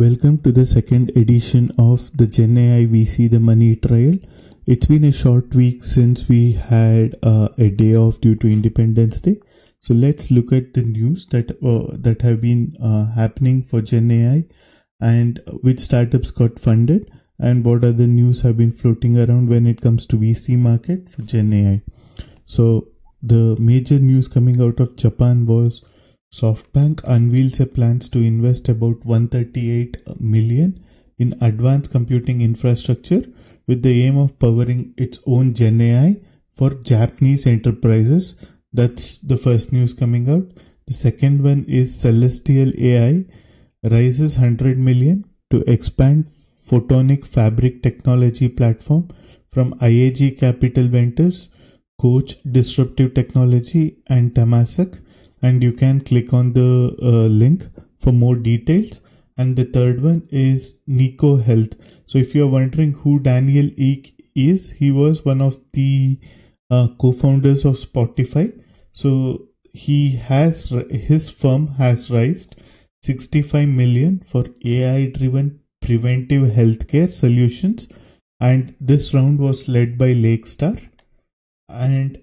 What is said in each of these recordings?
Welcome to the second edition of the GenAI VC, the money trial. It's been a short week since we had a day off due to Independence Day. So let's look at the news that have been happening for GenAI and which startups got funded and what other news have been floating around when it comes to VC market for GenAI. So the major news coming out of Japan was SoftBank unveils a plans to invest about 138 million in advanced computing infrastructure with the aim of powering its own GenAI for Japanese enterprises. That's the first news coming out. The second one is Celestial AI raises 100 million to expand Photonic Fabric technology platform from IAG Capital Partners, Koch Disruptive Technologies and Temasek. And you can click on the link for more details. And the third one is Neko Health. So if you're wondering who Daniel Ek is, he was one of the co-founders of Spotify. So his firm has raised 65 million for AI-driven preventive healthcare solutions. And this round was led by Lakestar. And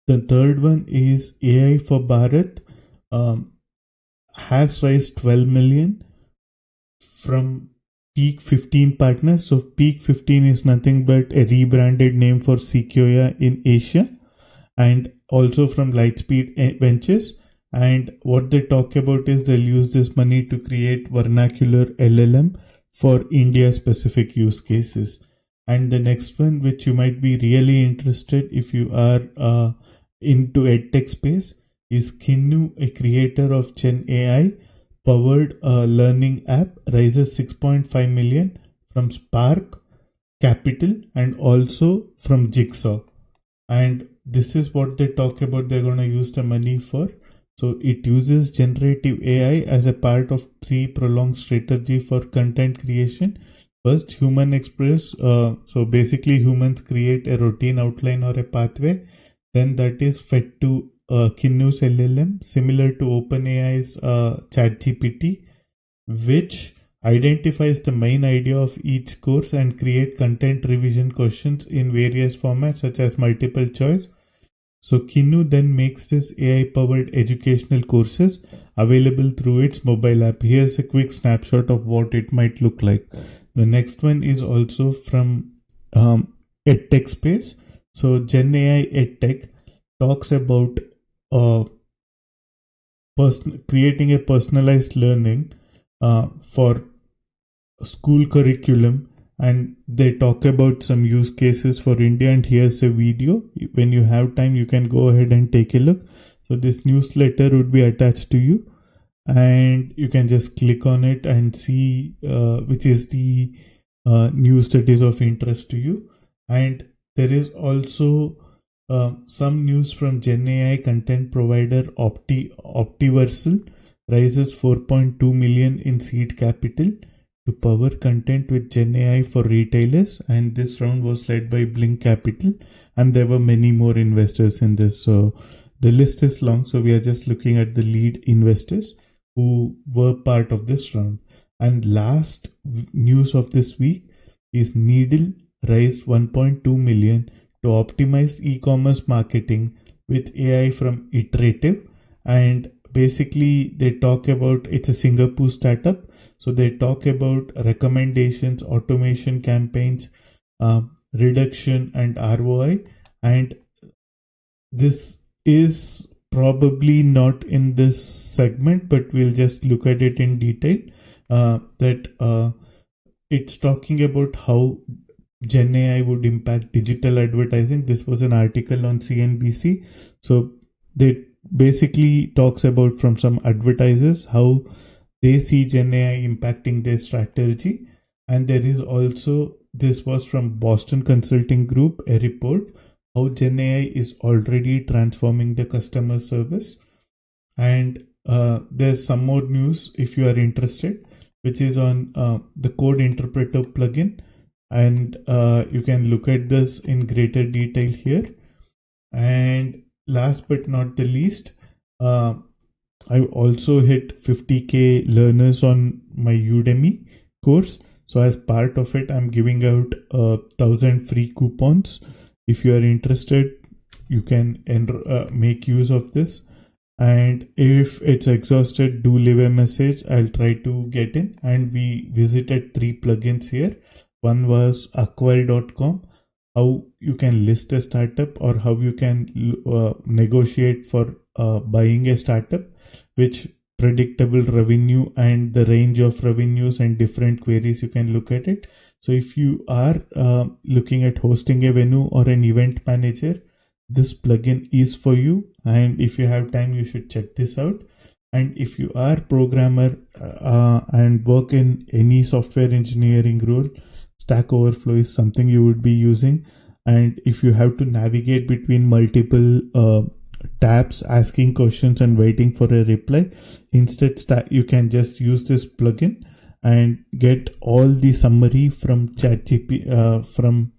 the third one is AI for Bharat has raised 12 million from Peak 15 Partners. So Peak 15 is nothing but a rebranded name for Sequoia in Asia, and also from Lightspeed Ventures. And what they talk about is they'll use this money to create vernacular LLM for India specific use cases. And the next one, which you might be really interested if you are into edtech space, is Kinnu, a creator of GenAI powered learning app, raises 6.5 million from Spark Capital and also from Jigsaw. And this is what they talk about they're going to use the money for. So it uses generative AI as a part of three-pronged strategy for content creation. First, human express. So basically humans create a routine outline or a pathway. Then that is fed to Kinnu's LLM, similar to OpenAI's ChatGPT, which identifies the main idea of each course and create content revision questions in various formats such as multiple choice. So Kinnu then makes this AI-powered educational courses available through its mobile app. Here's a quick snapshot of what it might look like. The next one is also from EdTech space. So GenAI EdTech talks about creating a personalized learning for school curriculum, and they talk about some use cases for India, and here's a video. When you have time, you can go ahead and take a look. So this newsletter would be attached to you, and you can just click on it and see which is the news that is of interest to you. And there is also some news from GenAI content provider Optiversal raises 4.2 million in seed capital to power content with GenAI for retailers, and this round was led by Blink Capital, and there were many more investors in this. So the list is long, so we are just looking at the lead investors who were part of this round. And last news of this week is Needle raised 1.2 million to optimize e-commerce marketing with AI from Iterative. And basically they talk about, it's a Singapore startup, so they talk about recommendations, automation campaigns, reduction and ROI. And this is probably not in this segment, but we'll just look at it in detail. It's talking about how GenAI would impact digital advertising. This was an article on CNBC. So they basically talks about from some advertisers how they see GenAI impacting their strategy. And there is also, this was from Boston Consulting Group, a report how GenAI is already transforming the customer service. And there's some more news if you are interested, which is on the code interpreter plugin. And you can look at this in greater detail here. And last but not the least, I also hit 50k learners on my Udemy course. So as part of it, I'm giving out 1,000 free coupons. If you are interested, you can make use of this. And if it's exhausted, do leave a message. I'll try to get in. And we visited 3 plugins here. One was acquire.com, how you can list a startup or how you can negotiate for buying a startup, which predictable revenue and the range of revenues and different queries you can look at it. So if you are looking at hosting a venue or an event manager, this plugin is for you. And if you have time, you should check this out. And if you are programmer and work in any software engineering role, Stack Overflow is something you would be using. And if you have to navigate between multiple tabs, asking questions and waiting for a reply, instead you can just use this plugin and get all the summary from from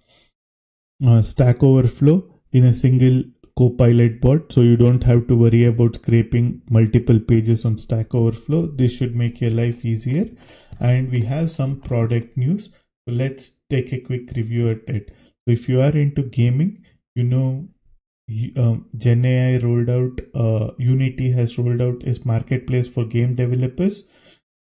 Stack Overflow in a single Copilot bot, so you don't have to worry about scraping multiple pages on Stack Overflow. This should make your life easier. And we have some product news, so let's take a quick review at it. So if you are into gaming, you know GenAI rolled out, Unity has rolled out its marketplace for game developers.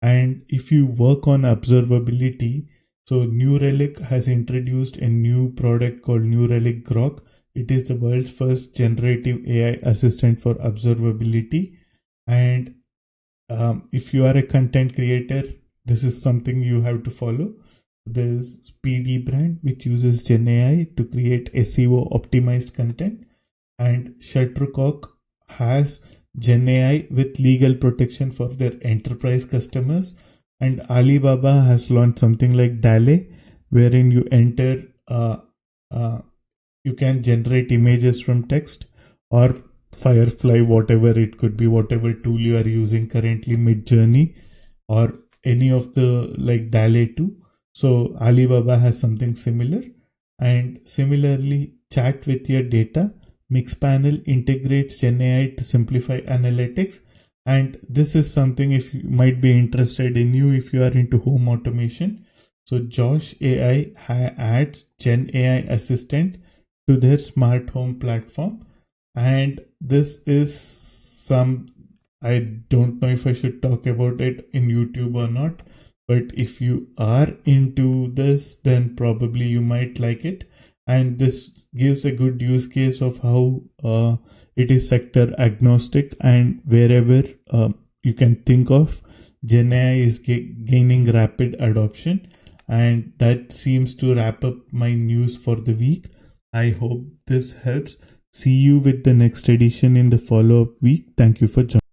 And if you work on observability, so New Relic has introduced a new product called New Relic Grok. It is the world's first generative AI assistant for observability. And if you are a content creator, this is something you have to follow. There's Speedy Brand, which uses GenAI to create SEO optimized content. And Shutterstock has GenAI with legal protection for their enterprise customers. And Alibaba has launched something like DALL-E, wherein you enter you can generate images from text, or Firefly, whatever it could be, whatever tool you are using currently, Midjourney, or any of the like DALL-E 2. So Alibaba has something similar. And similarly, Chat with your data. Mixpanel integrates GenAI to simplify analytics. And this is something if you might be interested in you if you are into home automation. So Josh AI adds GenAI assistant to their smart home platform. And this is some, I don't know if I should talk about it in YouTube or not, but if you are into this, then probably you might like it. And this gives a good use case of how it is sector agnostic, and wherever you can think of, GenAI is gaining rapid adoption. And that seems to wrap up my news for the week. I hope this helps. See you with the next edition in the follow-up week. Thank you for joining.